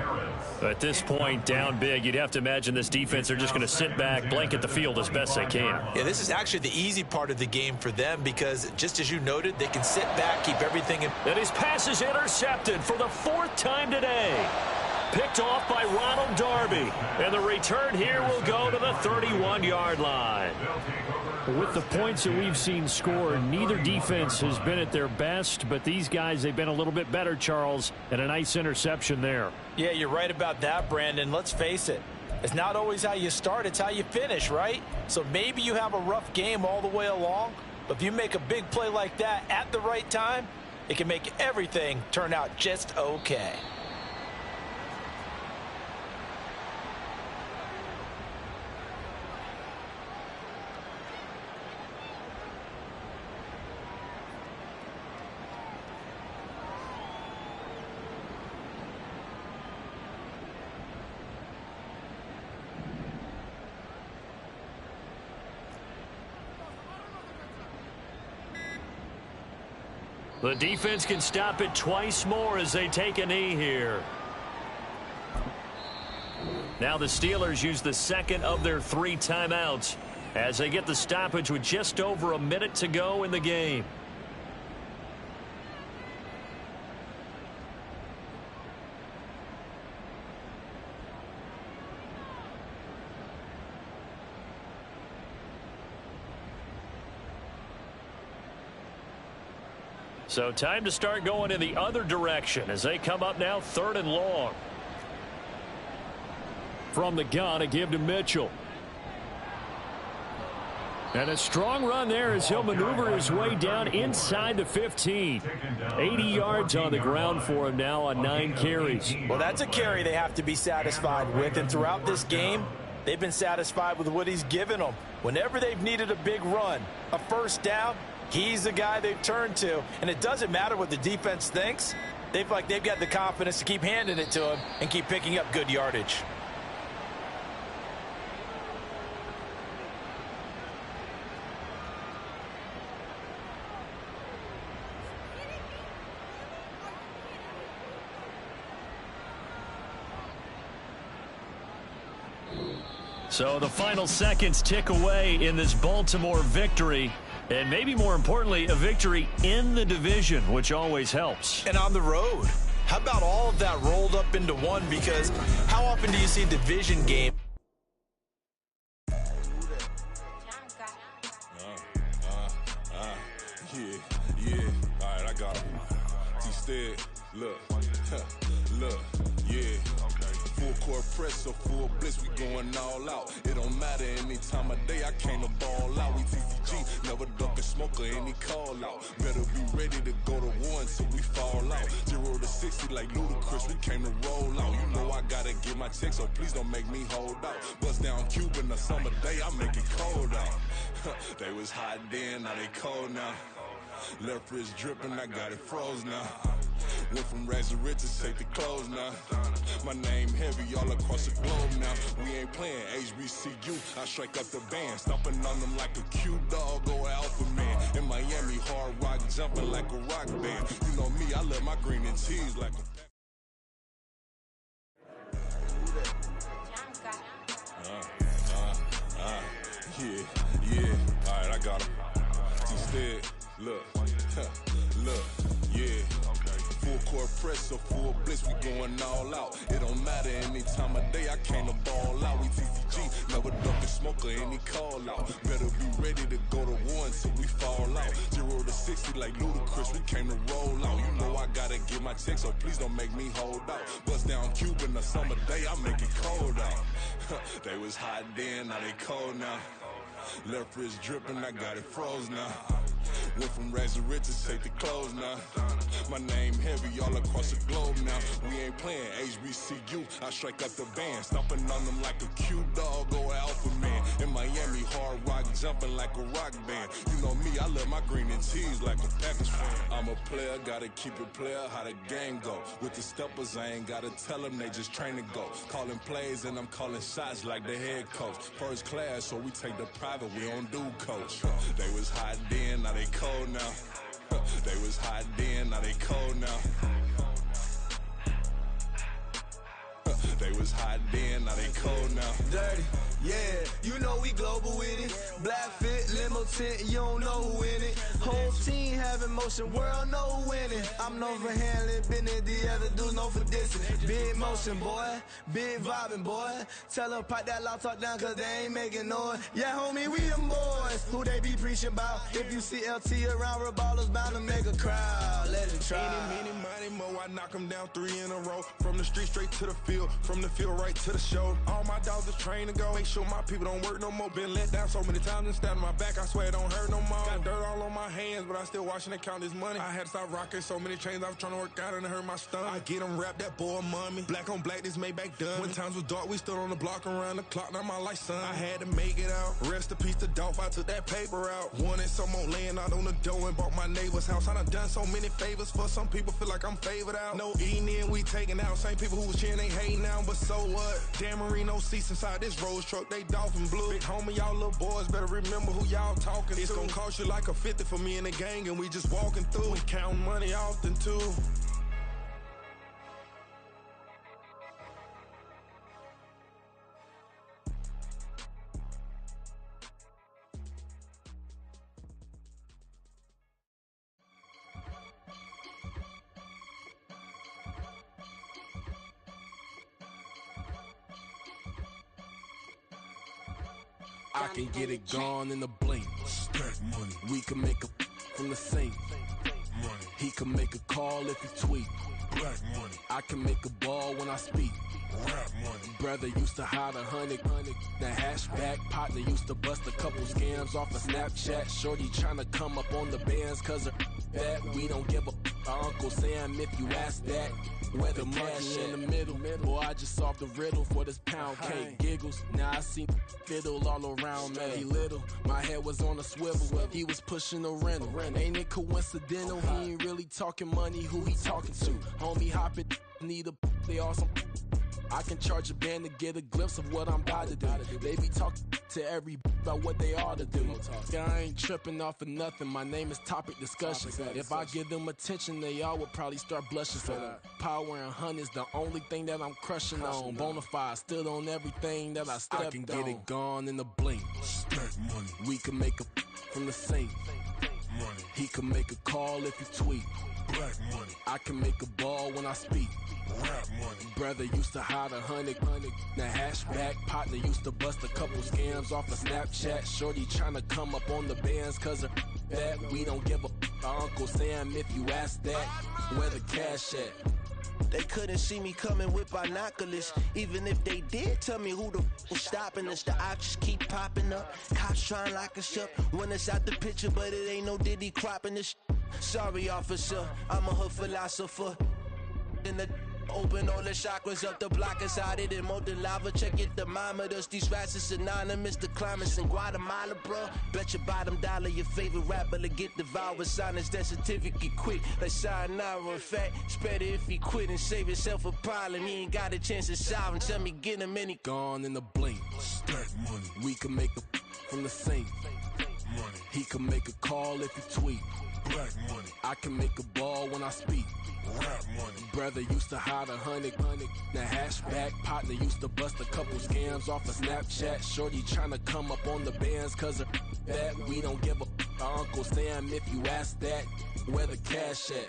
C: At this point, down big, you'd have to imagine this defense are just going to sit back, blanket the field as best they can.
D: Yeah, this is actually the easy part of the game for them because, just as you noted, they can sit back, keep everything in.
C: And his pass is intercepted for the 4th time today. Picked off by Ronald Darby. And the return here will go to the 31-yard line. With the points that we've seen scored, neither defense has been at their best, but these guys, they've been a little bit better, Charles, and a nice interception there.
D: Yeah, you're right about that, Brandon. Let's face it. It's not always how you start, it's how you finish, right? So maybe you have a rough game all the way along, but if you make a big play like that at the right time, it can make everything turn out just okay.
C: The defense can stop it twice more as they take a knee here. Now the Steelers use the second of their 3 timeouts as they get the stoppage with just over a minute to go in the game. So time to start going in the other direction as they come up now 3rd and long. From the gun, a give to Mitchell. And a strong run there as he'll maneuver his way down inside the 15. 80 yards on the ground for him now on 9 carries.
D: Well, that's a carry they have to be satisfied with. And throughout this game, they've been satisfied with what he's given them. Whenever they've needed a big run, a first down, he's the guy they've turned to. And it doesn't matter what the defense thinks. They've got the confidence to keep handing it to him and keep picking up good yardage.
C: So the final seconds tick away in this Baltimore victory. And maybe more importantly, a victory in the division, which always helps.
D: And on the road. How about all of that rolled up into one? Because how often do you see a division game?
F: Yeah. All right, I got him. Instead, look, yeah. Full court press, so full blitz, we going all out. It don't matter any time of day, I came to ball out. We TCG, never duck a smoke or any call out. Better be ready to go to war until we fall out. 0 to 60 like Ludacris, we came to roll out. You know I gotta get my check, so please don't make me hold out. Bust down Cuban a summer day, I make it cold out. They was hot then, now they cold now. Left wrist dripping, I got it froze now. Went from rags to riches, take the clothes now. My name heavy all across the globe now. We ain't playing HBCU, I strike up the band. Stomping on them like a cute dog or alpha man. In Miami, hard rock jumping like a rock band. You know me, I love my green and cheese like a... Yeah. All right, I got him. Instead, look, yeah. Full court press, so full blitz, we going all out. It don't matter any time of day, I came to ball out. We TCG, never duck a smoke or any call out. Better be ready to go to war until we fall out. 0 to 60 like Ludacris, we came to roll out. You know I gotta get my check, so please don't make me hold out. Bust down Cuban a summer day, I make it cold out. They was hot then, now they cold now. Left wrist dripping, I got it froze now. Went from rags to riches, take the clothes now. My name heavy all across the globe now. We ain't playing HBCU, I strike up the band. Stomping on them like a cute dog or alpha man. In Miami, hard rock jumping like a rock band. You know me, I love my green and cheese like a Packers fan. I'm a player, gotta keep it player, how the game go. With the steppers, I ain't gotta tell them, they just train to go. Calling plays and I'm calling shots like the head coach. First class, so we take the private, we don't do coach. They was hot then, now they cold now. They was hot then, now they cold now. They was hot then, now they cold now.
A: Dirty, yeah, you know we global with it. Black fit, limo tint, you don't know who in it. Whole team having motion, world know who winning. I'm known for handling business, the other dudes known for dissing. Big motion, boy, big vibing, boy. Tell them pipe that loud talk down, cause they ain't making noise. Yeah, homie, we them boys, who they be preaching about. If you see LT around, Reballo's bound to make a crowd. Let it try.
F: Any, money, mo, I knock them down 3 in a row. From the street straight to the field, from the field right to the show. All my dogs are trained to go. Make sure my people don't work no more. Been let down so many times and stabbed my back. I swear it don't hurt no more. Got dirt all on my hands, but I still watching and count this money. I had to stop rocking so many chains. I was trying to work out and it hurt my stomach. I get them wrapped, that boy mommy. Black on black, this Maybach done. When times was dark, we stood on the block around the clock. Now my life, son. I had to make it out. Rest in peace to Dolph. I took that paper out. Wanted some more laying out on the dough and bought my neighbor's house. I done so many favors for some people. Feel like I'm favored out. No eating in, we taking out. Same people who was cheering, they hating now, but so what? Dan Marino seats inside this Rolls truck, they dolphin blue. Big homie, y'all little boys better remember who y'all talking to. It's gonna cost you like a 50 for me and the gang, and we just walking through. We counting money often too. I can get it gone in a blink. Stack money. We can make a from the sink. Money. He can make a call if he tweet. Black money. I can make a ball when I speak. Rap money. Brother used to hide 100. The hashback partner used to bust a couple scams off of Snapchat. Shorty tryna come up on the bands cause of that. We don't give a Uncle Sam if you ask that. Where the money in the middle. Boy, I just solved the riddle for this pound cake. Giggles, now I see fiddle all around me. He little, my head was on a swivel. He was pushing a rental. Ain't it coincidental? He ain't really talking money, who he talking to? Homie hopping, need a, they awesome.
G: I can charge a band to get a glimpse of what I'm about to do. They be talking to every about what they ought to do. I ain't tripping off of nothing. My name is topic discussion. If I give them attention, they all would probably start blushing. So power and hunt is the only thing that I'm crushing on. Bonafide, stood on everything that I stepped on. I can get it gone in a blink.
F: Stack money.
G: We can make a from the sink.
F: Money.
G: He can make a call if you tweet.
F: Black money.
G: I can make a ball when I speak.
F: Rap money.
G: Brother used to hide 100. The hashback partner used to bust a couple scams off of Snapchat. Shorty tryna come up on the bands cause of that. We don't give a Uncle Sam if you ask that. Where the cash at?
B: They couldn't see me coming with binoculars. Even if they did, tell me who the was stopping us. The options keep popping up. Cops trying to lock us up when it's out the picture, but it ain't no Diddy cropping this. Sorry, officer, I'm a hood philosopher. In the open all the chakras up, the block is out it and molten lava. Check your thermometers. These rats is synonymous to climates in Guatemala, bro. Bet your bottom dollar your favorite rapper to get devoured. Sign his death certificate quick. Like sayonara. In fact, it's better if he quit and save himself a problem. He ain't got a chance to solve and tell me get him any.
G: Gone in the blink.
F: Stack money.
G: We can make a from the sink.
F: Money.
G: He can make a call if you tweet.
F: Black money.
G: I can make a ball when I speak.
F: Rap money.
G: Brother used to hide 100. The hashback partner used to bust a couple scams off of Snapchat. Shorty tryna come up on the bands cause of that. We don't give a Uncle Sam if you ask that. Where the cash at?